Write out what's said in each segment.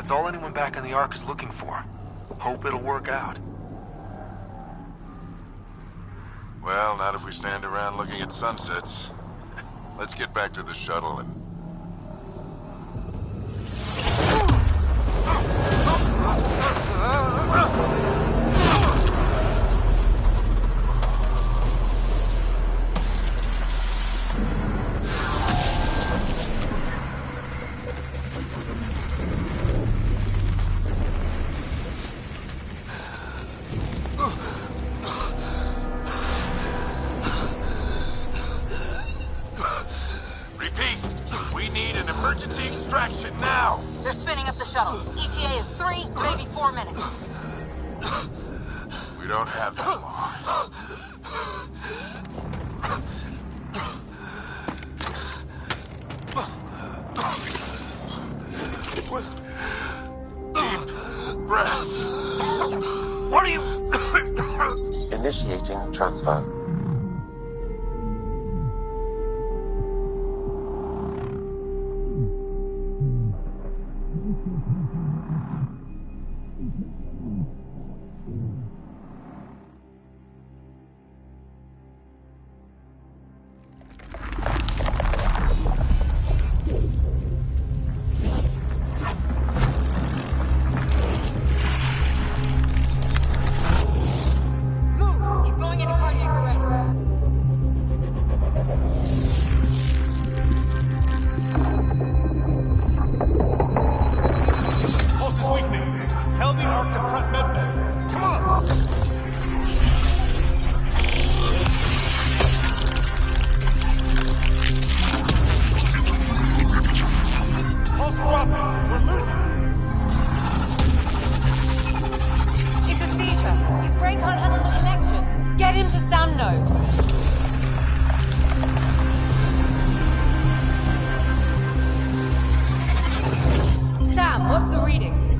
That's all anyone back in the Ark is looking for. Hope it'll work out. Well, not if we stand around looking at sunsets. Let's get back to the shuttle and... Emergency extraction now! They're spinning up the shuttle. ETA is 3, maybe 4 minutes. We don't have that long. Deep breath. What are you... Initiating transfer.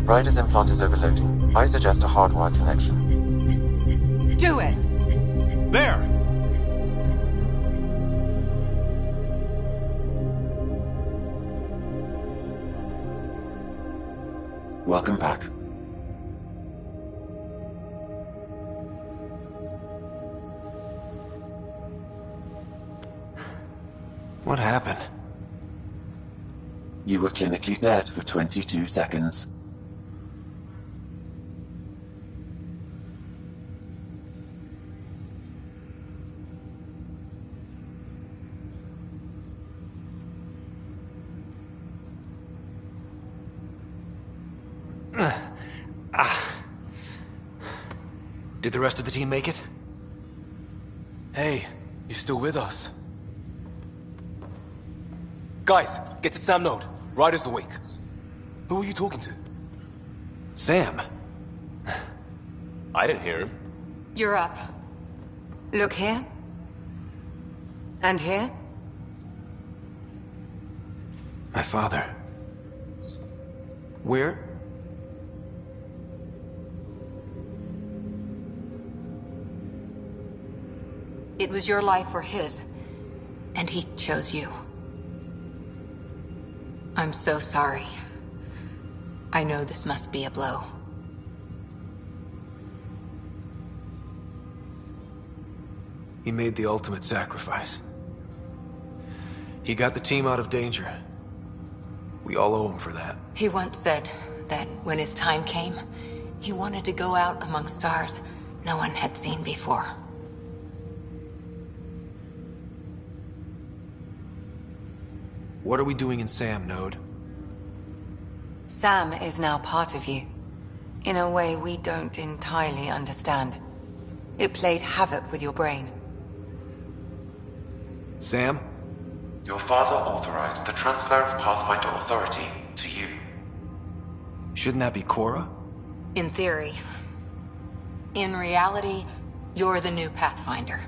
Ryder's implant is overloading. I suggest a hardwire connection. Do it! There! Welcome back. What happened? You were clinically dead for 22 seconds. Did the rest of the team make it? Hey, you're still with us. Guys, get to Sam Node. Ryder's awake. Who are you talking to? Sam. I didn't hear him. You're up. Look here. And here. My father. Where? It was your life or his, and he chose you. I'm so sorry. I know this must be a blow. He made the ultimate sacrifice. He got the team out of danger. We all owe him for that. He once said that when his time came, he wanted to go out among stars no one had seen before. What are we doing in Sam, Node? Sam is now part of you, in a way we don't entirely understand. It played havoc with your brain. Sam? Your father authorized the transfer of Pathfinder authority to you. Shouldn't that be Cora? In theory. In reality, you're the new Pathfinder.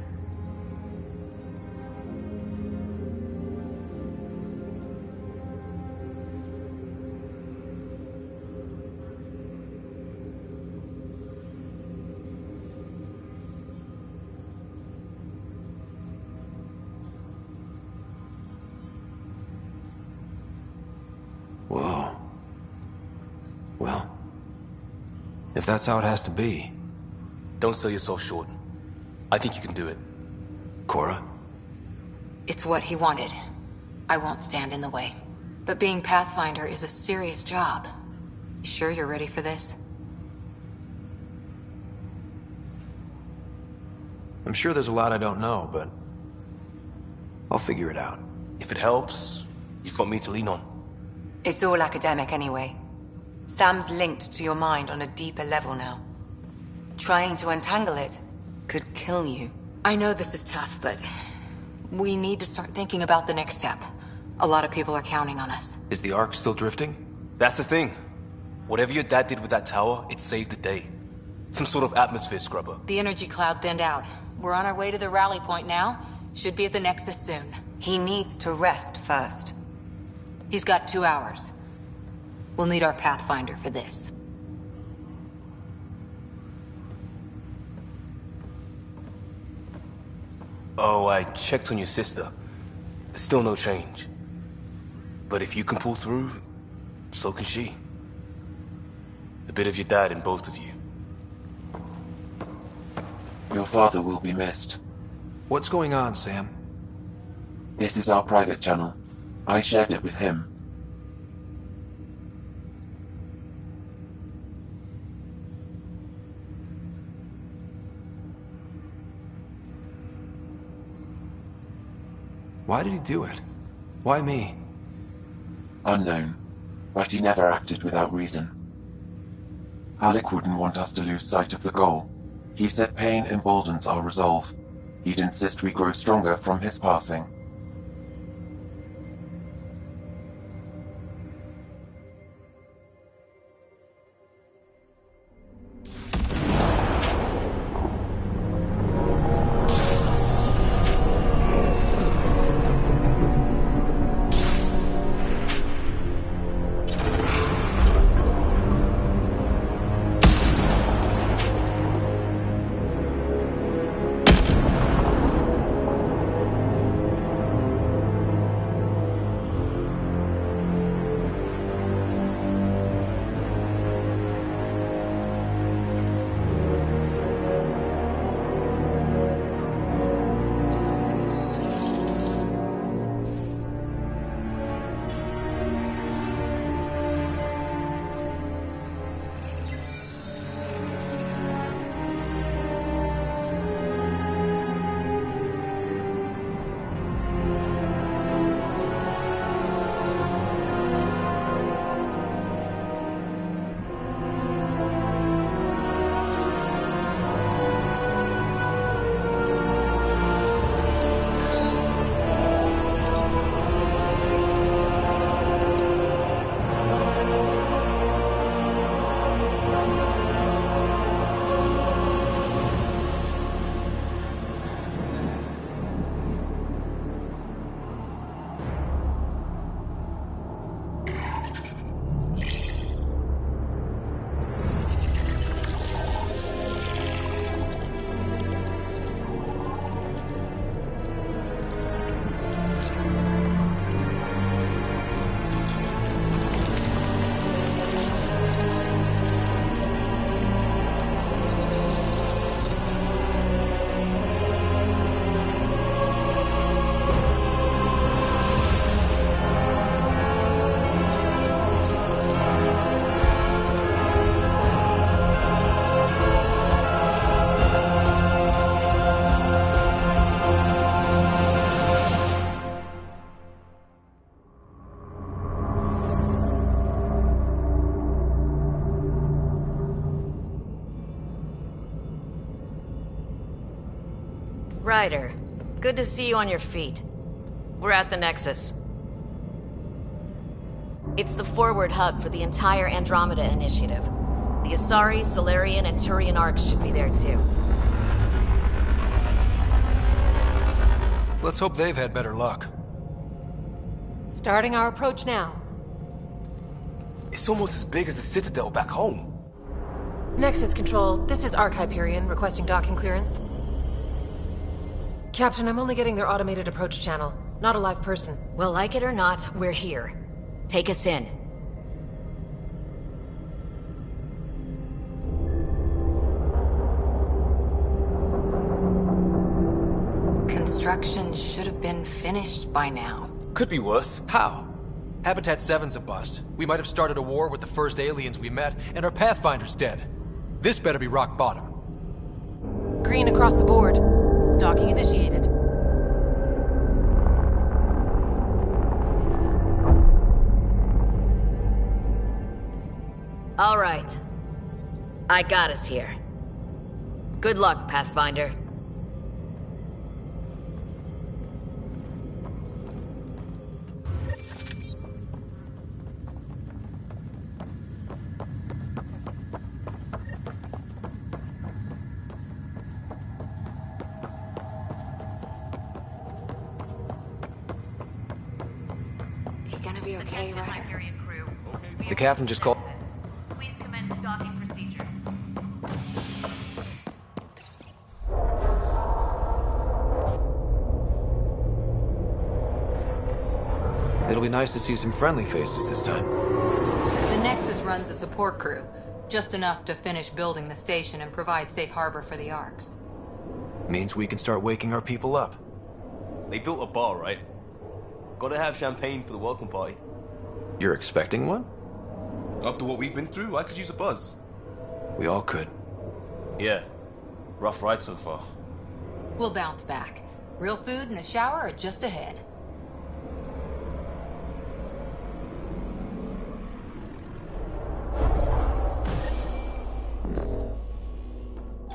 Whoa. Well, if that's how it has to be. Don't sell yourself short. I think you can do it. Cora? It's what he wanted. I won't stand in the way. But being Pathfinder is a serious job. You sure you're ready for this? I'm sure there's a lot I don't know, but I'll figure it out. If it helps, you've got me to lean on. It's all academic anyway. Sam's linked to your mind on a deeper level now. Trying to untangle it could kill you. I know this is tough, but we need to start thinking about the next step. A lot of people are counting on us. Is the Ark still drifting? That's the thing. Whatever your dad did with that tower, it saved the day. Some sort of atmosphere scrubber. The energy cloud thinned out. We're on our way to the rally point now. Should be at the Nexus soon. He needs to rest first. He's got 2 hours. We'll need our Pathfinder for this. Oh, I checked on your sister. Still no change. But if you can pull through, so can she. A bit of your dad in both of you. Your father will be missed. What's going on, Sam? This is our private channel. I shared it with him. Why did he do it? Why me? Unknown, but he never acted without reason. Alec wouldn't want us to lose sight of the goal. He said pain emboldens our resolve. He'd insist we grow stronger from his passing. Ryder, good to see you on your feet. We're at the Nexus. It's the forward hub for the entire Andromeda initiative. The Asari, Solarian, and Turian arcs should be there too. Let's hope they've had better luck. Starting our approach now. It's almost as big as the Citadel back home. Nexus Control, this is Arc Hyperion requesting docking clearance. Captain, I'm only getting their automated approach channel, not a live person. Well, like it or not, we're here. Take us in. construction should have been finished by now. Could be worse. How? Habitat 7's a bust. We might have started a war with the first aliens we met, and our Pathfinder's dead. This better be rock bottom. Green across the board. Docking initiated. All right. I got us here. Good luck, Pathfinder. You gonna be okay, Ryder? The captain just called. Please commence docking procedures. It'll be nice to see some friendly faces this time. The Nexus runs a support crew. Just enough to finish building the station and provide safe harbor for the Arks. Means we can start waking our people up. They built a bar, right? Gotta have champagne for the welcome party. You're expecting one? After what we've been through, I could use a buzz. We all could. Yeah. Rough ride so far. We'll bounce back. Real food and a shower are just ahead.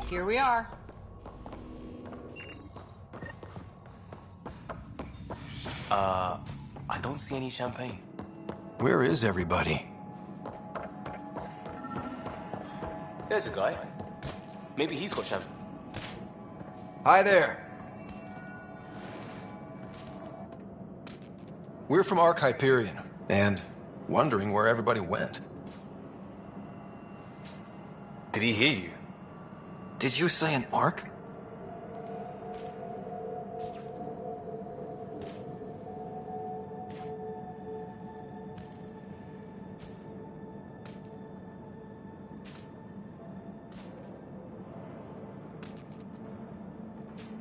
Here we are. I don't see any champagne. Where is everybody? There's a guy. Maybe he's got champagne. Hi there. We're from Ark Hyperion, and wondering where everybody went. Did he hear you? Did you say an Ark?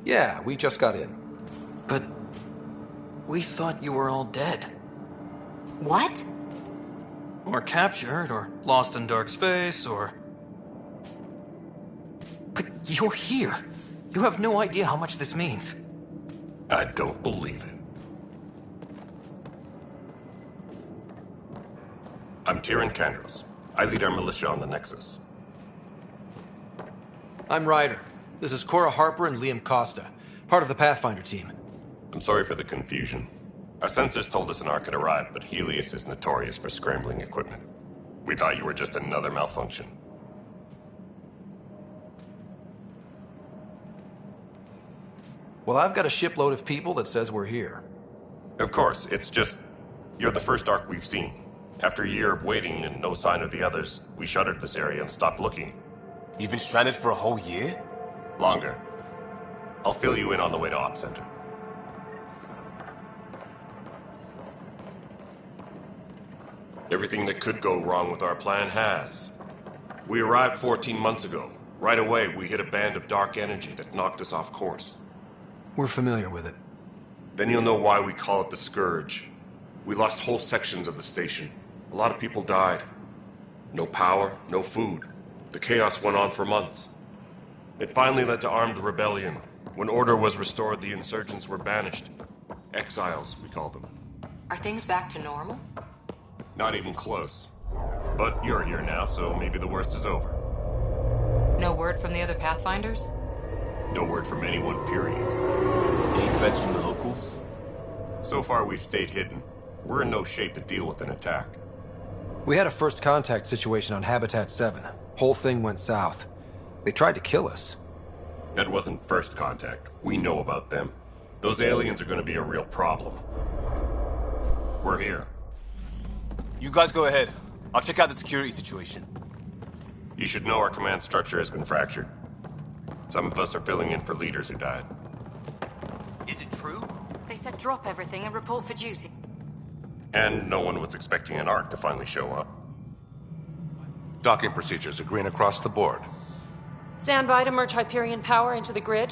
Yeah, we just got in. But we thought you were all dead. What? Or captured, or lost in dark space, or... But you're here. You have no idea how much this means. I don't believe it. I'm Tyrion Kandros. I lead our militia on the Nexus. I'm Ryder. This is Cora Harper and Liam Costa, part of the Pathfinder team. I'm sorry for the confusion. Our sensors told us an Ark had arrived, but Helios is notorious for scrambling equipment. We thought you were just another malfunction. Well, I've got a shipload of people that says we're here. Of course, it's just... you're the first Ark we've seen. After a year of waiting and no sign of the others, we shuttered this area and stopped looking. You've been stranded for a whole year? Longer. I'll fill you in on the way to Op Center. Everything that could go wrong with our plan has. We arrived 14 months ago. Right away, we hit a band of dark energy that knocked us off course. We're familiar with it. Then you'll know why we call it the Scourge. We lost whole sections of the station. A lot of people died. No power, no food. The chaos went on for months. It finally led to armed rebellion. When order was restored, the insurgents were banished. Exiles, we call them. Are things back to normal? Not even close. But you're here now, so maybe the worst is over. No word from the other Pathfinders? No word from anyone, period. Any threats from the locals? So far, we've stayed hidden. We're in no shape to deal with an attack. We had a first contact situation on Habitat 7. Whole thing went south. They tried to kill us. That wasn't first contact. We know about them. Those aliens are going to be a real problem. We're here. You guys go ahead. I'll check out the security situation. You should know our command structure has been fractured. Some of us are filling in for leaders who died. Is it true? They said drop everything and report for duty. And no one was expecting an Ark to finally show up. Docking procedures are green across the board. Stand by to merge Hyperion power into the grid.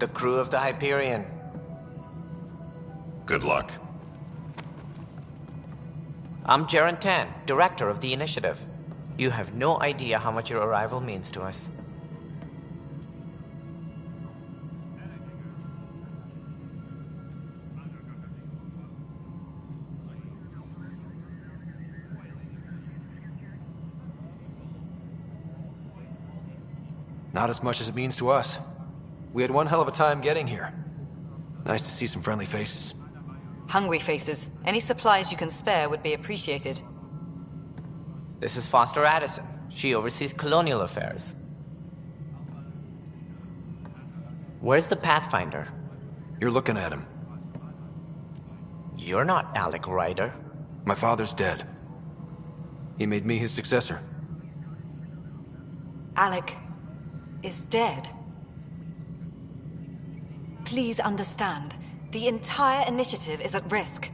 the crew of the Hyperion. Good luck. I'm Jaren Tan, director of the initiative. You have no idea how much your arrival means to us. Not as much as it means to us. We had one hell of a time getting here. Nice to see some friendly faces. Hungry faces. Any supplies you can spare would be appreciated. This is Foster Addison. She oversees colonial affairs. Where's the Pathfinder? You're looking at him. You're not Alec Ryder. My father's dead. He made me his successor. Alec is dead. Please understand, the entire initiative is at risk.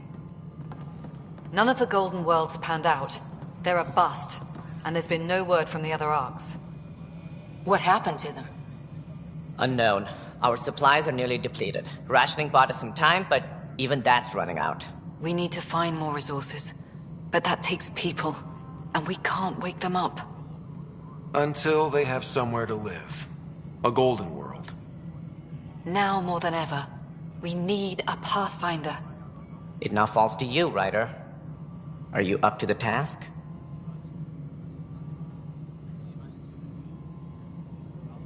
None of the Golden Worlds panned out. They're a bust, and there's been no word from the other arcs. What happened to them? Unknown. Our supplies are nearly depleted. Rationing bought us some time, but even that's running out. We need to find more resources, but that takes people, and we can't wake them up. Until they have somewhere to live. A golden world. Now more than ever, we need a Pathfinder. It now falls to you, Ryder. Are you up to the task?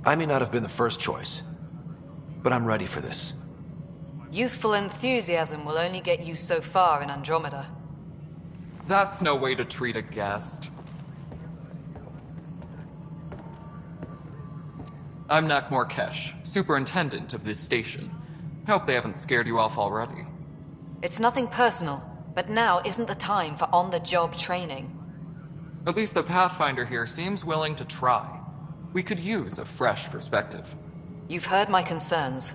I may not have been the first choice, but I'm ready for this. Youthful enthusiasm will only get you so far in Andromeda. That's no way to treat a guest. I'm Nak Morkesh, superintendent of this station. Hope they haven't scared you off already. It's nothing personal, but now isn't the time for on-the-job training. At least the Pathfinder here seems willing to try. We could use a fresh perspective. You've heard my concerns.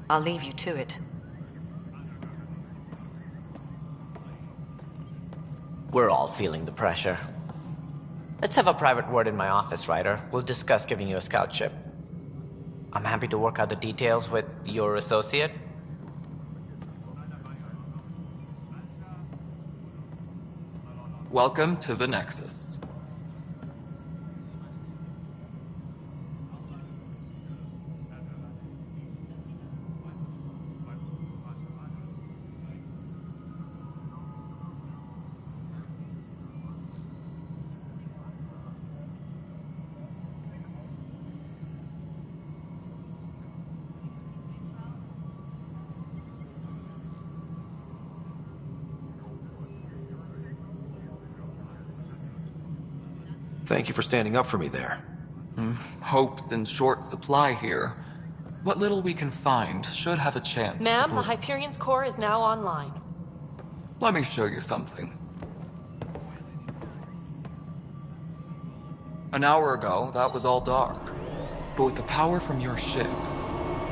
I'll leave you to it. We're all feeling the pressure. Let's have a private word in my office, Ryder. We'll discuss giving you a scout ship. I'm happy to work out the details with your associate. Welcome to the Nexus. Thank you for standing up for me there. Hope's in short supply here. What little we can find should have a chance. Ma'am, the Hyperion's core is now online. Let me show you something. An hour ago, that was all dark. But with the power from your ship,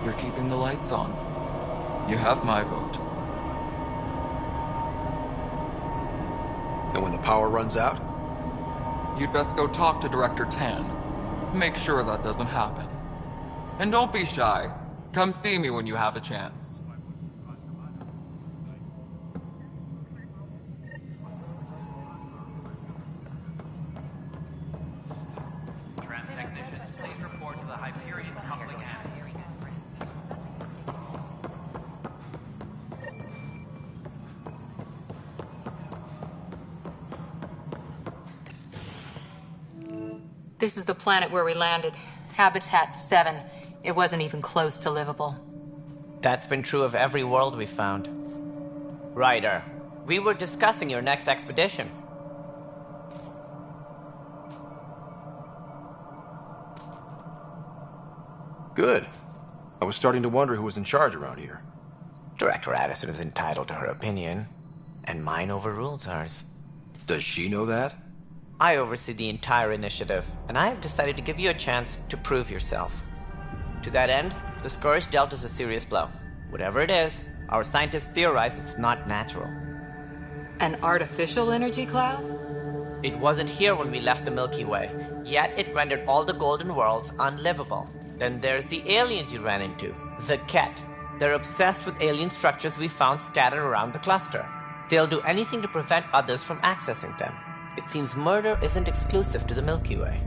you're keeping the lights on. You have my vote. And when the power runs out? You'd best go talk to Director Tan. Make sure that doesn't happen. And don't be shy. Come see me when you have a chance. Technicians, please report to the Hyperion coupling aft. This is the planet where we landed. Habitat 7. It wasn't even close to livable. That's been true of every world we found. Ryder, we were discussing your next expedition. Good. I was starting to wonder who was in charge around here. Director Addison is entitled to her opinion, and mine overrules ours. Does she know that? I oversee the entire initiative, and I have decided to give you a chance to prove yourself. To that end, the Scourge dealt us a serious blow. Whatever it is, our scientists theorize it's not natural. An artificial energy cloud? It wasn't here when we left the Milky Way, yet it rendered all the Golden Worlds unlivable. Then there's the aliens you ran into. The Ket. They're obsessed with alien structures we found scattered around the cluster. They'll do anything to prevent others from accessing them. It seems murder isn't exclusive to the Milky Way.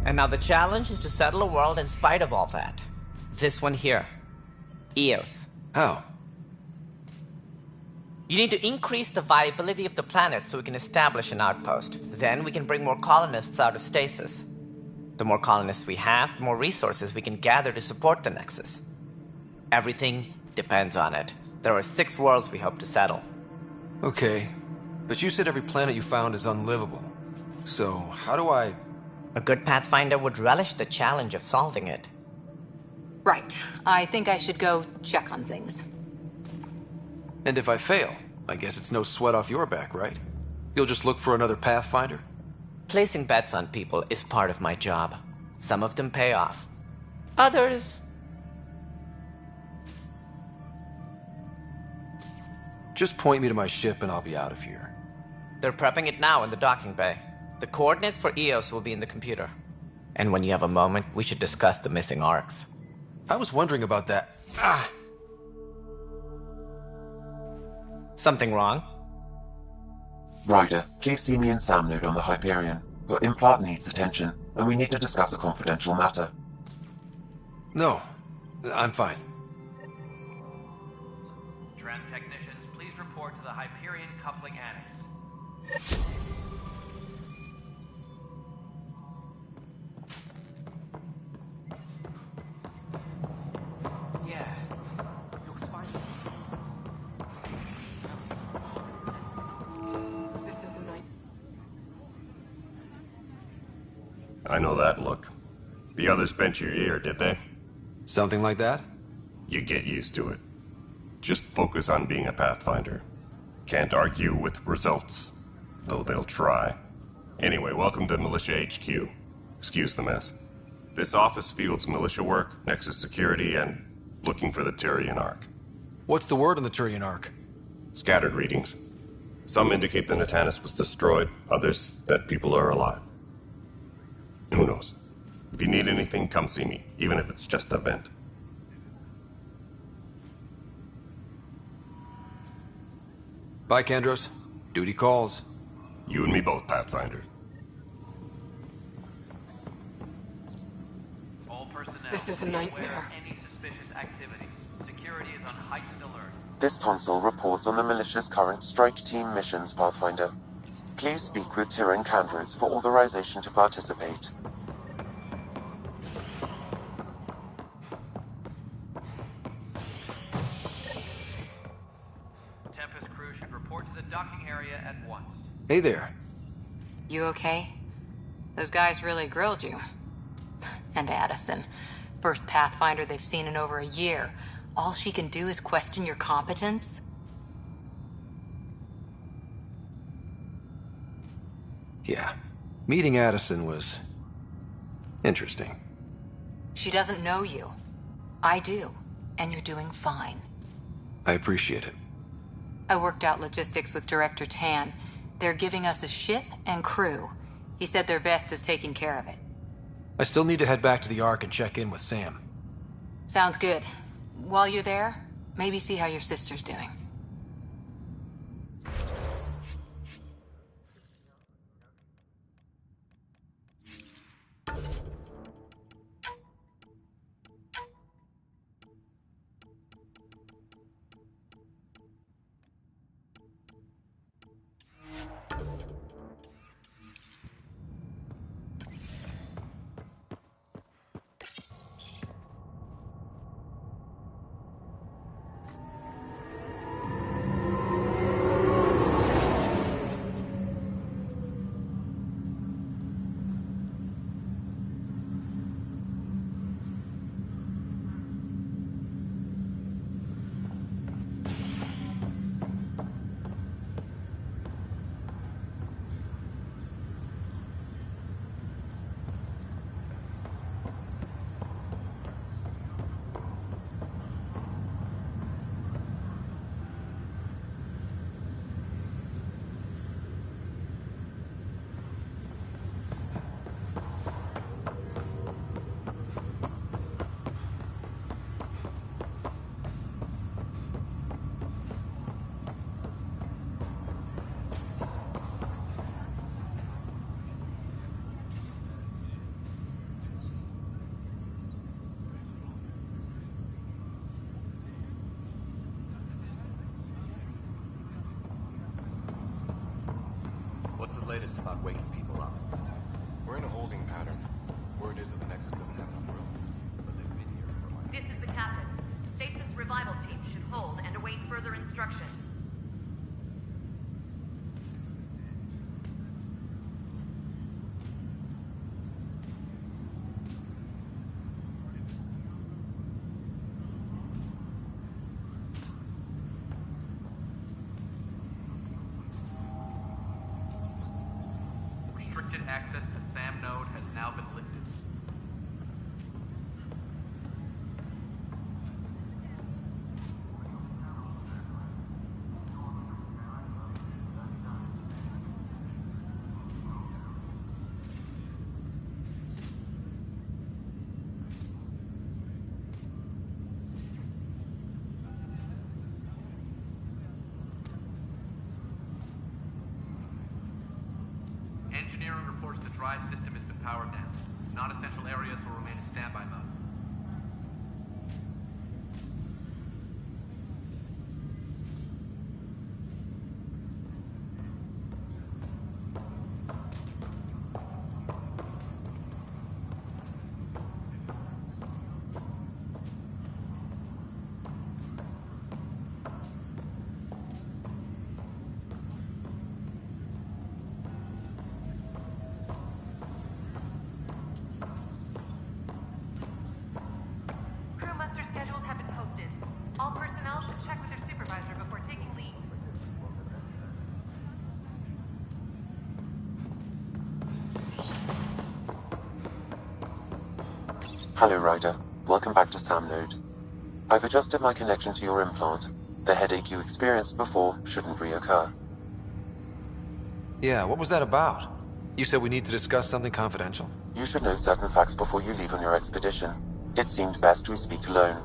And now the challenge is to settle a world in spite of all that. This one here. Eos. How? You need to increase the viability of the planet so we can establish an outpost. Then we can bring more colonists out of stasis. The more colonists we have, the more resources we can gather to support the Nexus. Everything depends on it. There are 6 worlds we hope to settle. Okay, but you said every planet you found is unlivable. So, how do I... A good Pathfinder would relish the challenge of solving it. Right. I think I should go check on things. And if I fail, I guess it's no sweat off your back, right? You'll just look for another Pathfinder? Placing bets on people is part of my job. Some of them pay off. Others... Just point me to my ship and I'll be out of here. They're prepping it now in the docking bay. The coordinates for Eos will be in the computer. And when you have a moment, we should discuss the missing arcs. I was wondering about that. Something wrong? Ryder, please see me and Sam Node on the Hyperion. Your implant needs attention, and we need to discuss a confidential matter. No, I'm fine. Tram technicians, please report to the Hyperion coupling annex. Yeah, looks fine. This is a night. I know that look. The others bent your ear, did they? Something like that? You get used to it. Just focus on being a Pathfinder. Can't argue with results, though they'll try. Anyway, welcome to Militia HQ. Excuse the mess. This office fields militia work, Nexus security, and looking for the Turian Ark. What's the word on the Turian Ark? Scattered readings. Some indicate the Natanus was destroyed, others that people are alive. Who knows? If you need anything, come see me, even if it's just a vent. Bye, Kandros. Duty calls. You and me both, Pathfinder. All personnel, This is a be aware nightmare. of any suspicious activity. Security is on heightened alert. This console reports on the militia's current strike team missions, Pathfinder. Please speak with Tyrion Kandros for authorization to participate. Tempest crew should report to the docking area at once. Hey there. You okay? Those guys really grilled you. And Addison. First Pathfinder they've seen in over a year. All she can do is question your competence? Yeah. Meeting Addison was... interesting. She doesn't know you. I do. And you're doing fine. I appreciate it. I worked out logistics with Director Tan. They're giving us a ship and crew. He said their best is taking care of it. I still need to head back to the Ark and check in with Sam. Sounds good. While you're there, maybe see how your sister's doing. the latest about waking people up? We're in a holding pattern. Word is that the Nexus doesn't have enough room. But they've been here for like... This is the captain. Stasis revival team should hold and await further instructions. Restricted access to SAM node has now been lifted. Engineering reports the drive system has been powered down. Non-essential areas will remain in standby mode. Crew muster schedules have been posted. All personnel should check with their supervisor before taking leave. Hello, Ryder. Welcome back to SAM Node. I've adjusted my connection to your implant. The headache you experienced before shouldn't reoccur. Yeah, what was that about? You said we need to discuss something confidential. You should know certain facts before you leave on your expedition. It seemed best we speak alone.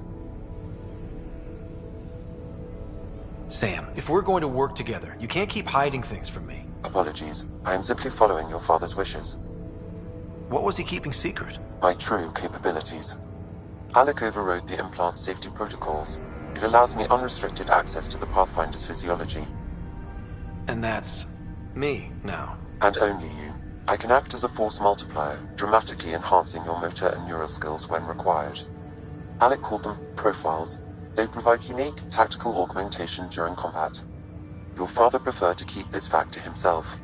Sam, if we're going to work together, you can't keep hiding things from me. Apologies. I am simply following your father's wishes. What was he keeping secret? My true capabilities. Alec overrode the implant's safety protocols. It allows me unrestricted access to the Pathfinder's physiology. And that's me now. And only you. I can act as a force multiplier, dramatically enhancing your motor and neural skills when required. Alec called them profiles. They provide unique tactical augmentation during combat. Your father preferred to keep this fact to himself.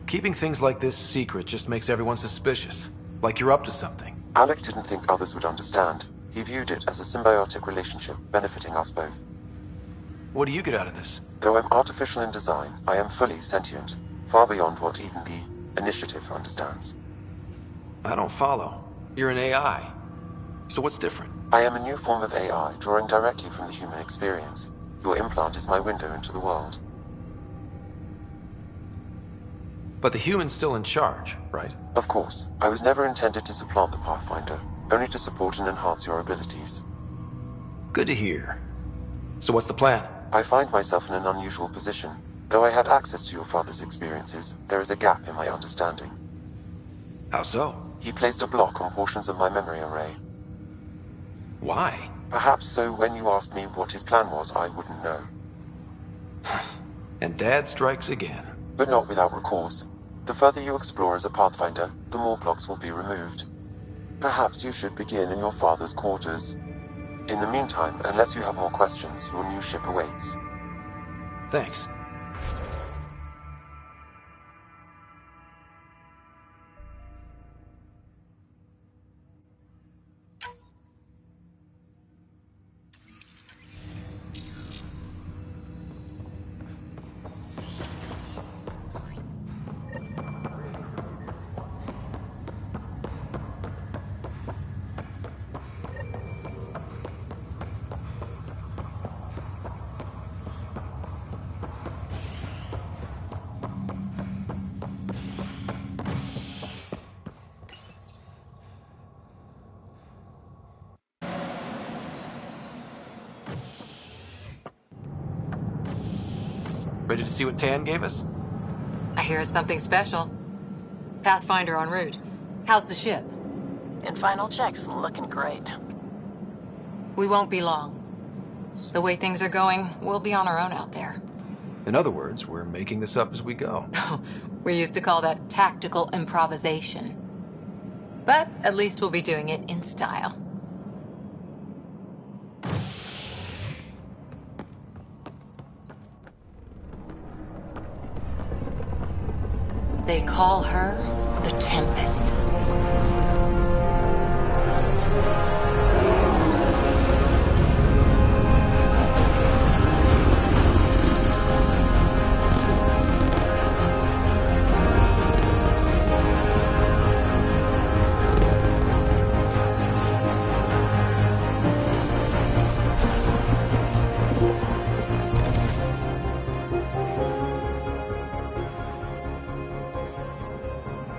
Keeping things like this secret just makes everyone suspicious. Like you're up to something. Alec didn't think others would understand. He viewed it as a symbiotic relationship benefiting us both. What do you get out of this? Though I'm artificial in design, I am fully sentient, far beyond what even the Initiative understands. I don't follow. You're an AI. So what's different? I am a new form of AI, drawing directly from the human experience. Your implant is my window into the world. But the human's still in charge, right? Of course. I was never intended to supplant the Pathfinder, only to support and enhance your abilities. Good to hear. So what's the plan? I find myself in an unusual position. Though I had access to your father's experiences, there is a gap in my understanding. How so? He placed a block on portions of my memory array. Why? Perhaps so when you asked me what his plan was, I wouldn't know. And Dad strikes again. But not without recourse. The further you explore as a Pathfinder, the more blocks will be removed. Perhaps you should begin in your father's quarters. In the meantime, unless you have more questions, your new ship awaits. Thanks. Ready to see what Tan gave us? I hear it's something special. Pathfinder en route. How's the ship? In final checks, looking great. We won't be long. The way things are going, we'll be on our own out there. In other words, we're making this up as we go. We used to call that tactical improvisation. But at least we'll be doing it in style. They call her the Tempest.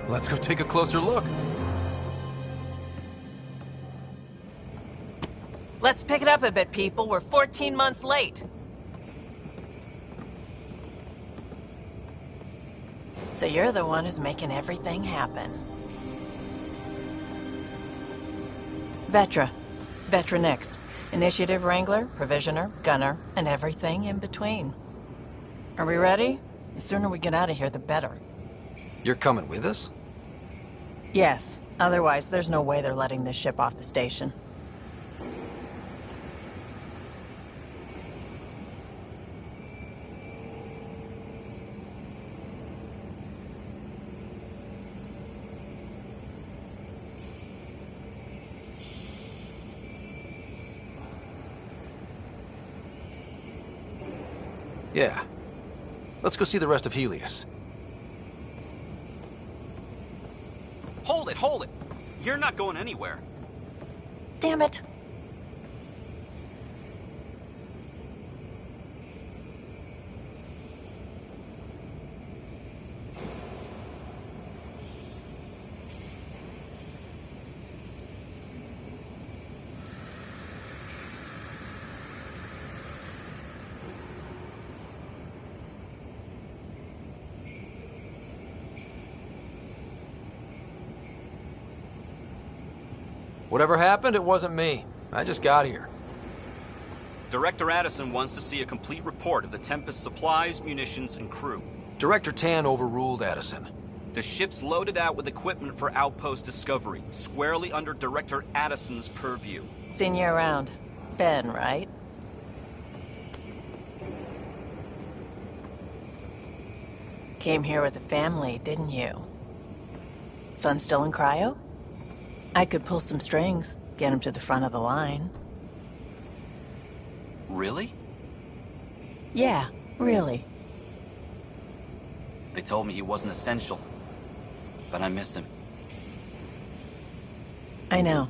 Let's go take a closer look. Let's pick it up a bit, people. We're 14 months late. So you're the one who's making everything happen. Vetra. Vetra Nix. Initiative Wrangler, Provisioner, Gunner, and everything in between. Are we ready? The sooner we get out of here, the better. You're coming with us? Yes. Otherwise, there's no way they're letting this ship off the station. Yeah. Let's go see the rest of Helios. Hold it! You're not going anywhere. Damn it. Whatever happened, it wasn't me. I just got here. Director Addison wants to see a complete report of the Tempest's supplies, munitions, and crew. Director Tan overruled Addison. The ship's loaded out with equipment for outpost discovery, squarely under Director Addison's purview. Seen you around. Ben, right? Came here with a family, didn't you? Son still in cryo? I could pull some strings, get him to the front of the line. Really? Yeah, really. They told me he wasn't essential, but I miss him. I know.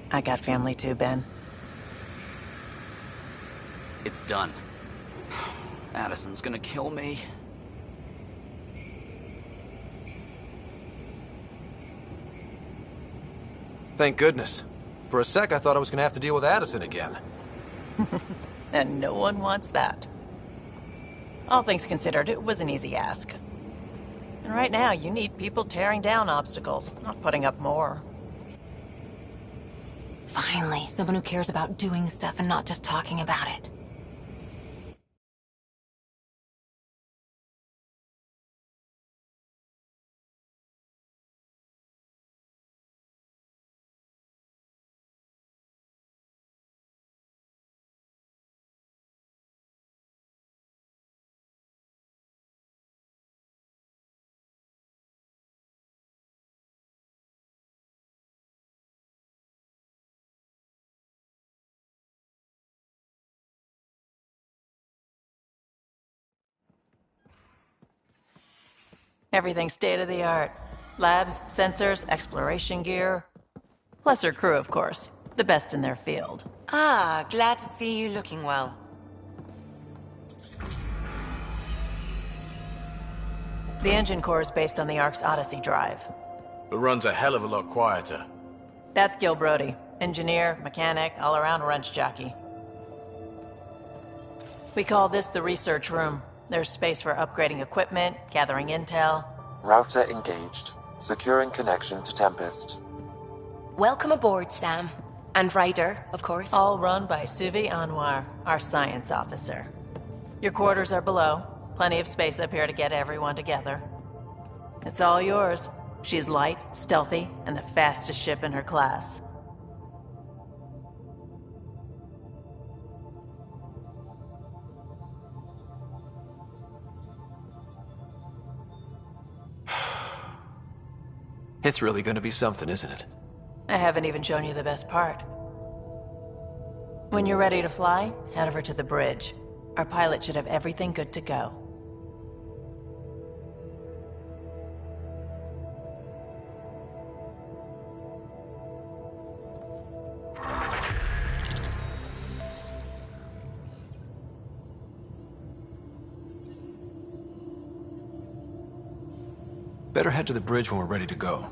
I got family too, Ben. It's done. Addison's gonna kill me. Thank goodness. For a sec, I thought I was gonna have to deal with Addison again. And no one wants that. All things considered, it was an easy ask. And right now, you need people tearing down obstacles, not putting up more. Finally, someone who cares about doing stuff and not just talking about it. Everything's state-of-the-art. Labs, sensors, exploration gear. Plus her crew, of course. The best in their field. Ah, glad to see you looking well. The engine core is based on the Ark's Odyssey drive. It runs a hell of a lot quieter. That's Gil Brody. Engineer, mechanic, all-around wrench jockey. We call this the research room. There's space for upgrading equipment, gathering intel. Router engaged. Securing connection to Tempest. Welcome aboard, Sam. And Ryder, of course. All run by Suvi Anwar, our science officer. Your quarters are below. Plenty of space up here to get everyone together. It's all yours. She's light, stealthy, and the fastest ship in her class. It's really gonna be something, isn't it? I haven't even shown you the best part. When you're ready to fly, head over to the bridge. Our pilot should have everything good to go. Better head to the bridge when we're ready to go.